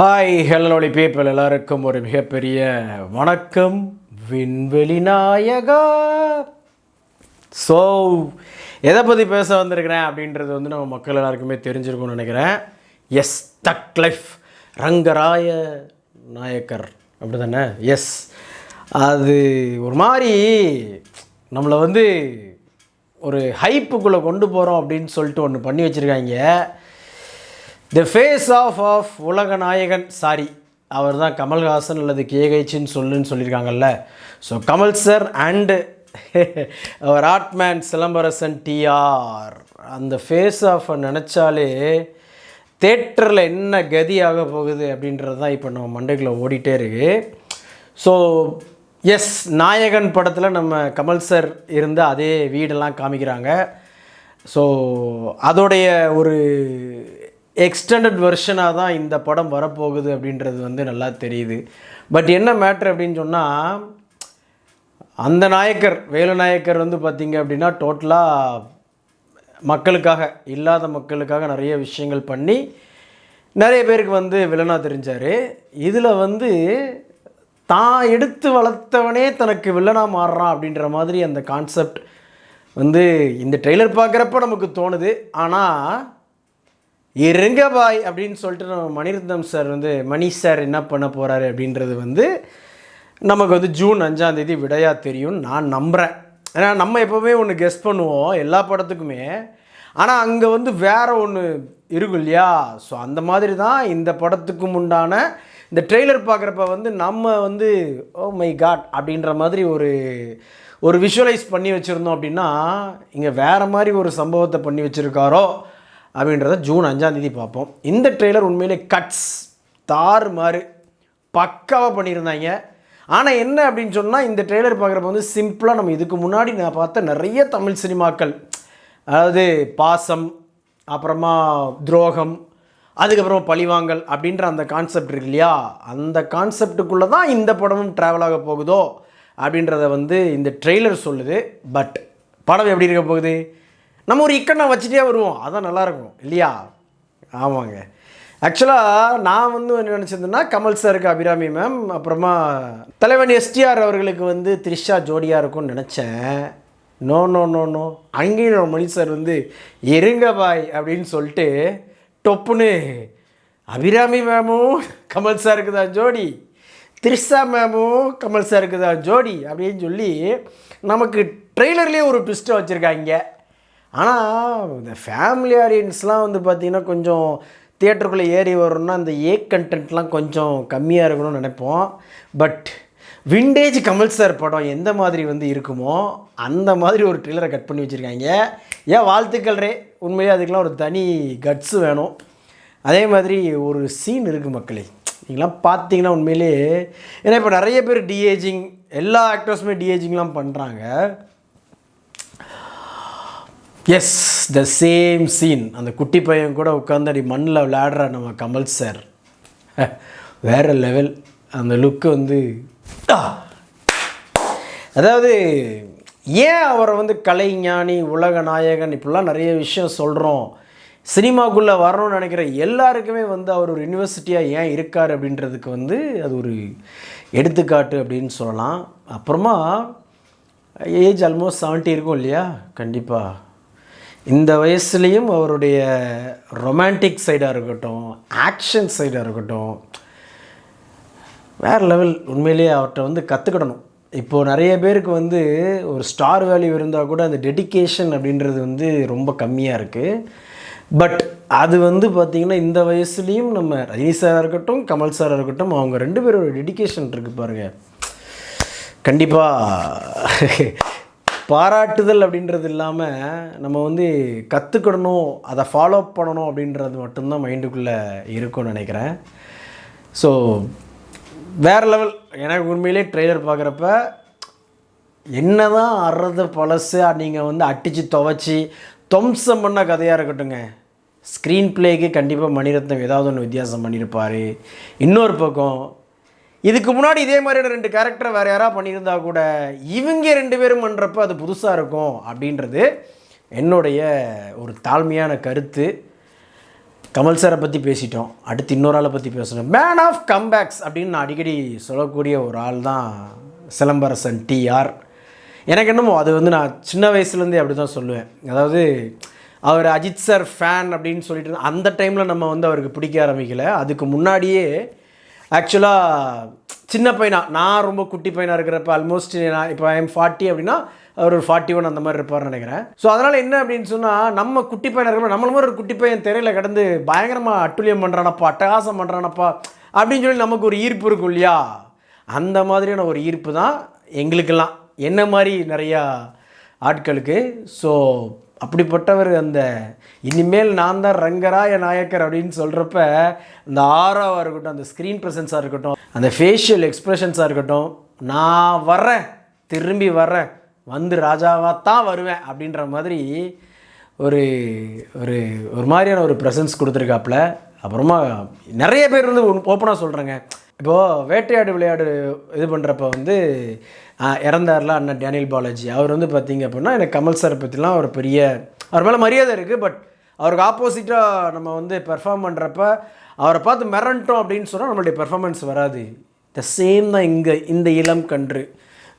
Hi hello people எல்லாருக்கும் ஒரு மிகப்பெரிய வணக்கம் விண்வெளி நாயகா. ஸோ எதை பற்றி பேச வந்திருக்கிறேன் அப்படின்றது நம்ம மக்கள் எல்லாருக்குமே தெரிஞ்சிருக்கும்னு நினைக்கிறேன். எஸ், தக் லைஃப் ரங்கராய நாயக்கர் அப்படி தானே? எஸ், அது ஒரு மாதிரி நம்மளை ஒரு ஹைப்புக்குள்ளே கொண்டு போகிறோம் அப்படின்னு சொல்லிட்டு ஒன்று பண்ணி வச்சுருக்காங்க. தி ஃபேஸ் ஆஃப் உலக நாயகன், சாரி அவர் தான் கமல்ஹாசன் அல்லது கேகைச்சின்னு சொல்லியிருக்காங்கல்ல. ஸோ கமல் சார் அண்டு அவர் ஆர்ட்மேன் சிலம்பரசன் டிஆர், அந்த ஃபேஸ் ஆஃப் நினச்சாலே தேட்டரில் என்ன கதி ஆக போகுது அப்படின்றது தான் இப்போ நம்ம மண்டைக்குள்ளே ஓடிட்டே இருக்கு. ஸோ எஸ், நாயகன் படத்தில் நம்ம கமல் சார் இருந்த அதே வீடெல்லாம் காமிக்கிறாங்க. ஸோ அதோடைய ஒரு எக்ஸ்டெண்டட் வெர்ஷனாக தான் இந்த படம் வரப்போகுது அப்படின்றது நல்லா தெரியுது. பட் என்ன மேட்ரு அப்படின்னு சொன்னால், அந்த நாயக்கர் வேலு நாயக்கர் பார்த்திங்க அப்படின்னா டோட்டலாக மக்களுக்காக, இல்லாத மக்களுக்காக நிறைய விஷயங்கள் பண்ணி நிறைய பேருக்கு வில்லனாக தெரிஞ்சார். இதில் தான் எடுத்து வளர்த்தவனே தனக்கு வில்லனாக மாறுறான் அப்படின்ற மாதிரி அந்த கான்செப்ட் இந்த ட்ரெய்லர் பார்க்குறப்ப நமக்கு தோணுது. ஆனால் இருங்க பாய் அப்படின்னு சொல்லிட்டு நம்ம மணிரத்னம் சார் மணி சார் என்ன பண்ண போகிறாரு அப்படின்றது நமக்கு ஜூன் 5 விடையாக தெரியும்னு நான் நம்புகிறேன். ஏன்னா நம்ம எப்போவுமே ஒன்று கெஸ் பண்ணுவோம் எல்லா படத்துக்குமே, ஆனால் அங்கே வேறு ஒன்று இருக்கும் இல்லையா? ஸோ அந்த மாதிரி தான் இந்த படத்துக்கும் உண்டான இந்த ட்ரெய்லர் பார்க்குறப்ப நம்ம ஓ மை காட் அப்படின்ற மாதிரி ஒரு விஷுவலைஸ் பண்ணி வச்சுருந்தோம். அப்படின்னா இங்கே வேறு மாதிரி ஒரு சம்பவத்தை பண்ணி வச்சுருக்காரோ அப்படின்றத ஜூன் 5 பார்ப்போம். இந்த ட்ரெய்லர் உண்மையிலே கட்ஸ் தாறு மாதிரி பக்காவாக பண்ணியிருந்தாங்க. ஆனால் என்ன அப்படின்னு சொன்னால், இந்த ட்ரெய்லர் பார்க்குறப்ப சிம்பிளாக நம்ம இதுக்கு முன்னாடி நான் பார்த்த நிறைய தமிழ் சினிமாக்கள், அதாவது பாசம், அப்புறமா துரோகம், அதுக்கப்புறமா பழிவாங்கல் அப்படின்ற அந்த கான்செப்ட் இருக்கு இல்லையா? அந்த கான்செப்டுக்குள்ளே தான் இந்த படமும் ட்ராவல் ஆக போகுதோ அப்படின்றத இந்த ட்ரெய்லர் சொல்லுது. பட் படம் எப்படி இருக்க போகுது? நம்ம ஒரு இக்கண்ணை வச்சுட்டே வருவோம், அதான் நல்லாயிருக்கும் இல்லையா? ஆமாங்க. ஆக்சுவலாக நான் என்ன நினச்சிருந்தேன்னா, கமல் சாருக்கு அபிராமி மேம், அப்புறமா தலைவன் எஸ்டிஆர் அவர்களுக்கு த்ரிஷா ஜோடியாக இருக்கும்னு நினச்சேன். நோ நோ நோ நோ அங்கேயும் மணி சார் இருங்க பாய் அப்படின்னு சொல்லிட்டு டொப்புன்னு அபிராமி மேமும் கமல் சாருக்கு தான் ஜோடி, த்ரிஷா மேமும் கமல் சாருக்கு தான் ஜோடி அப்படின்னு சொல்லி நமக்கு ட்ரெய்லர்லேயே ஒரு ட்விஸ்ட்டை வச்சுருக்காங்க. ஆனால் இந்த ஃபேமிலி ஆடியன்ஸ்லாம் பார்த்திங்கன்னா கொஞ்சம் தியேட்டருக்குள்ளே ஏறி வரணும்னா அந்த கண்டென்ட்லாம் கொஞ்சம் கம்மியாக இருக்கணும்னு நினைப்போம். பட் விண்டேஜ் கமல் சார் படம் எந்த மாதிரி இருக்குமோ அந்த மாதிரி ஒரு ட்ரெய்லரை கட் பண்ணி வச்சுருக்காங்க. ஏன் வாழ்த்துக்கள் ரே, உண்மையாக அதுக்கெலாம் ஒரு தனி கட்ஸு வேணும். அதே மாதிரி ஒரு சீன் இருக்குது மக்களே, நீங்களாம் பார்த்தீங்கன்னா உண்மையிலே, ஏன்னா இப்போ நிறைய பேர் டிஏஜிங், எல்லா ஆக்டர்ஸுமே டிஏஜிங்லாம் பண்ணுறாங்க. எஸ், த சேம் சீன், அந்த குட்டி பையன் கூட உட்காந்து அடி மண்ணில் விளையாடுற நம்ம கமல் சார் வேறு லெவல். அந்த லுக்கு அதாவது ஏன் அவரை கலைஞானி, உலக நாயகன் இப்படிலாம் நிறைய விஷயம் சொல்கிறோம். சினிமாக்குள்ளே வரணும்னு நினைக்கிற எல்லாருக்குமே அவர் ஒரு யூனிவர்சிட்டியாக ஏன் இருக்கார் அப்படின்றதுக்கு அது ஒரு எடுத்துக்காட்டு அப்படின்னு சொல்லலாம். அப்புறமா ஏஜ் ஆல்மோஸ்ட் 70 இருக்கும் இல்லையா? கண்டிப்பாக இந்த வயசுலேயும் அவருடைய ரொமான்டிக் சைடாக இருக்கட்டும், ஆக்ஷன் சைடாக இருக்கட்டும், வேறு லெவல். உண்மையிலேயே அவர்கிட்ட கற்றுக்கிடணும். இப்போது நிறைய பேருக்கு ஒரு ஸ்டார் வேல்யூ இருந்தால் கூட அந்த டெடிக்கேஷன் அப்படின்றது ரொம்ப கம்மியாக இருக்குது. பட் அது பார்த்திங்கன்னா இந்த வயசுலேயும் நம்ம ரஜினி சாராக இருக்கட்டும், கமல் சாராக இருக்கட்டும், அவங்க 2 பேரோட டெடிக்கேஷன் இருக்குது பாருங்கள். கண்டிப்பாக பாராட்டுதல் அப்படின்றது இல்லாமல் நம்ம கற்றுக்கிடணும், அதை ஃபாலோ பண்ணணும் அப்படின்றது மட்டும்தான் மைண்டுக்குள்ளே இருக்கும்னு நினைக்கிறேன். ஸோ வேறு லெவல். எனக்கு உண்மையிலே ட்ரெய்லர் பார்க்குறப்ப என்ன தான் அறது பழசு நீங்கள் அடித்து துவைச்சி துவம்சம் பண்ண கதையாக இருக்கட்டுங்க, ஸ்க்ரீன் பிளேக்கு கண்டிப்பாக மணிரத்னம் ஏதாவது ஒன்று வித்தியாசம் பண்ணியிருப்பார். இன்னொரு பக்கம் இதுக்கு முன்னாடி இதே மாதிரியான 2 கேரக்டரை வேறு யாராவது பண்ணியிருந்தா கூட இவங்க 2 பேரும் பண்ணுறப்ப அது புதுசாக இருக்கும் அப்படின்றது என்னுடைய ஒரு தாழ்மையான கருத்து. கமல் சாரை பற்றி பேசிட்டோம், அடுத்து இன்னொரு ஆளை பற்றி பேசணும். மேன் ஆஃப் கம்பேக்ஸ் அப்படின்னு நான் அடிக்கடி சொல்லக்கூடிய ஒரு ஆள் தான் சிலம்பரசன் டிஆர். எனக்கு என்னமோ அது வந்து நான் சின்ன வயசுலேருந்தே அப்படி தான் சொல்லுவேன். அதாவது அவர் அஜித் சார் ஃபேன் அப்படின்னு சொல்லிட்டு அந்த டைமில் நம்ம வந்து அவருக்கு பிடிக்க ஆரம்பிக்கலை. அதுக்கு முன்னாடியே ஆக்சுவலாக சின்ன பையனாக, நான் ரொம்ப குட்டி பையனாக இருக்கிறப்ப ஆல்மோஸ்ட் நான் இப்போ ஐஎம் 40 அப்படின்னா அவர் ஒரு 41 அந்த மாதிரி இருப்பார்னு நினைக்கிறேன். ஸோ அதனால் என்ன அப்படின்னு சொன்னால், நம்ம குட்டி பையனாக இருக்கிறப்ப நம்மள மாதிரி ஒரு குட்டி பையன் திரையில் கடந்து பயங்கரமாக அட்டுழியம் பண்ணுறானப்பா, அட்டகாசம் பண்ணுறானப்பா அப்படின்னு சொல்லி நமக்கு ஒரு ஈர்ப்பு இருக்கும் இல்லையா? அந்த மாதிரியான ஒரு ஈர்ப்பு தான் எங்களுக்கெல்லாம், என்ன மாதிரி நிறையா ஆட்களுக்கு. ஸோ அப்படிப்பட்டவர் அந்த இனிமேல் நான் தான் ரங்கராய நாயக்கர் அப்படின்னு சொல்கிறப்ப அந்த ஆராவாக இருக்கட்டும், அந்த ஸ்க்ரீன் ப்ரெசன்ஸாக இருக்கட்டும், அந்த ஃபேஷியல் எக்ஸ்ப்ரெஷன்ஸாக இருக்கட்டும், நான் வர்றேன், திரும்பி வர்றேன், வந்து ராஜாவாக தான் வருவேன் அப்படின்ற மாதிரி ஒரு ஒரு ஒரு மாதிரியான ஒரு ப்ரெசன்ஸ் கொடுத்துருக்காப்புல. அப்புறமா நிறைய பேர் வந்து ஓப்பனாக சொல்கிறேங்க, இப்போது வேட்டையாடு விளையாடு இது பண்ணுறப்ப வந்து இறந்தார்ல அண்ணன் டேனியல் பாலாஜி, அவர் வந்து பார்த்திங்க அப்படின்னா எனக்கு கமல் சார் பற்றிலாம் ஒரு பெரிய அவர் மேலே மரியாதை இருக்குது. பட் அவருக்கு ஆப்போசிட்டாக நம்ம வந்து பெர்ஃபார்ம் பண்ணுறப்ப அவரை பார்த்து மிரண்டோம் அப்படின்னு சொன்னால் நம்மளுடைய பெர்ஃபார்மன்ஸ் வராது. த சேம் தான் இங்கே இந்த இளம் கன்று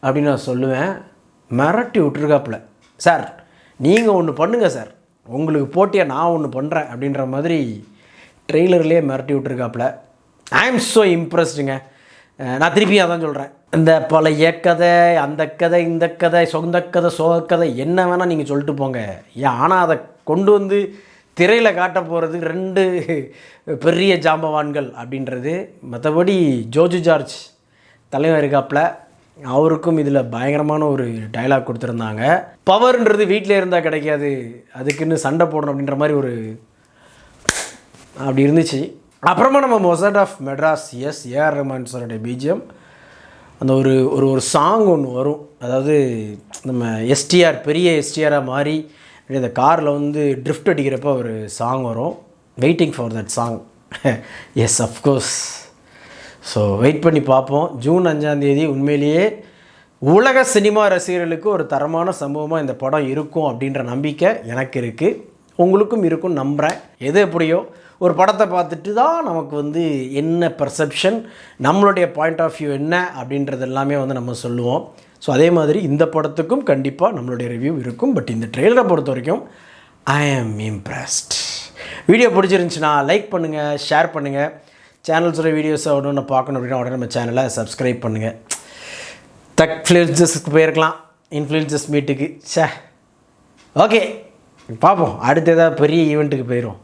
அப்படின்னு நான் சொல்லுவேன். மிரட்டி விட்டுருக்காப்புல, சார் நீங்கள் ஒன்று பண்ணுங்கள் சார், உங்களுக்கு போட்டியாக நான் ஒன்று பண்ணுறேன் அப்படின்ற மாதிரி ட்ரெய்லர்லேயே மிரட்டி விட்டுருக்காப்புல. I am so இம்ப்ரெஸ்டுங்க. நான் திருப்பி அதான் சொல்கிறேன், இந்த பழைய கதை, அந்த கதை, இந்த கதை, சொந்த கதை, சோகக்கதை என்ன வேணால் நீங்கள் சொல்லிட்டு போங்க. ஏன் ஆனால் அதை கொண்டு வந்து திரையில் காட்ட போகிறது 2 பெரிய ஜாம்பவான்கள் அப்படின்றது. மற்றபடி ஜோஜு ஜார்ஜ் தலைவர் இருக்காப்புல, அவருக்கும் இதில் பயங்கரமான ஒரு டைலாக் கொடுத்துருந்தாங்க. பவர்ன்றது வீட்டில் இருந்தால் கிடைக்காது, அதுக்குன்னு சண்டை போடணும் அப்படின்ற மாதிரி ஒரு அப்படி இருந்துச்சு. அப்புறமா நம்ம Mozart of Madras, S A R Rahman சாரோடைய பிஜிஎம், அந்த ஒரு ஒரு ஒரு சாங் ஒன்று வரும். அதாவது நம்ம எஸ்டிஆர் பெரிய எஸ்டிஆராக மாறி இந்த காரில் வந்து ட்ரிஃப்ட் அடிக்கிறப்ப ஒரு சாங் வரும், waiting for that song. Yes of course. So wait பண்ணி பார்ப்போம். ஜூன் 5 உண்மையிலேயே உலக சினிமா ரசிகர்களுக்கு ஒரு தரமான சம்பவமாக இந்த படம் இருக்கும் அப்படின்ற நம்பிக்கை எனக்கு இருக்குது, உங்களுக்கும் இருக்கும் நம்புகிறேன். எது எப்படியோ ஒரு படத்தை பார்த்துட்டு தான் நமக்கு வந்து என்ன பர்செப்ஷன், நம்மளுடைய பாயிண்ட் ஆஃப் வியூ என்ன அப்படின்றது எல்லாமே வந்து நம்ம சொல்லுவோம். ஸோ அதே மாதிரி இந்த படத்துக்கும் கண்டிப்பாக நம்மளுடைய ரிவ்யூ இருக்கும். பட் இந்த ட்ரெய்லரை பொறுத்த வரைக்கும் ஐ ஆம் இம்ப்ரெஸ்ட். வீடியோ பிடிச்சிருந்துச்சுன்னா லைக் பண்ணுங்கள், ஷேர் பண்ணுங்கள். சேனல்ஸோட வீடியோஸை உடனே பார்க்கணும் அப்படின்னா உடனே நம்ம சேனலை சப்ஸ்கிரைப் பண்ணுங்கள். இன்ஃப்ளூயன்சஸ்க்கு போயிருக்கலாம், இன்ஃப்ளூயன்சஸ் மீட்டுக்கு. ஓகே பார்ப்போம், அடுத்து ஏதாவது பெரிய ஈவெண்ட்டுக்கு போயிடும்.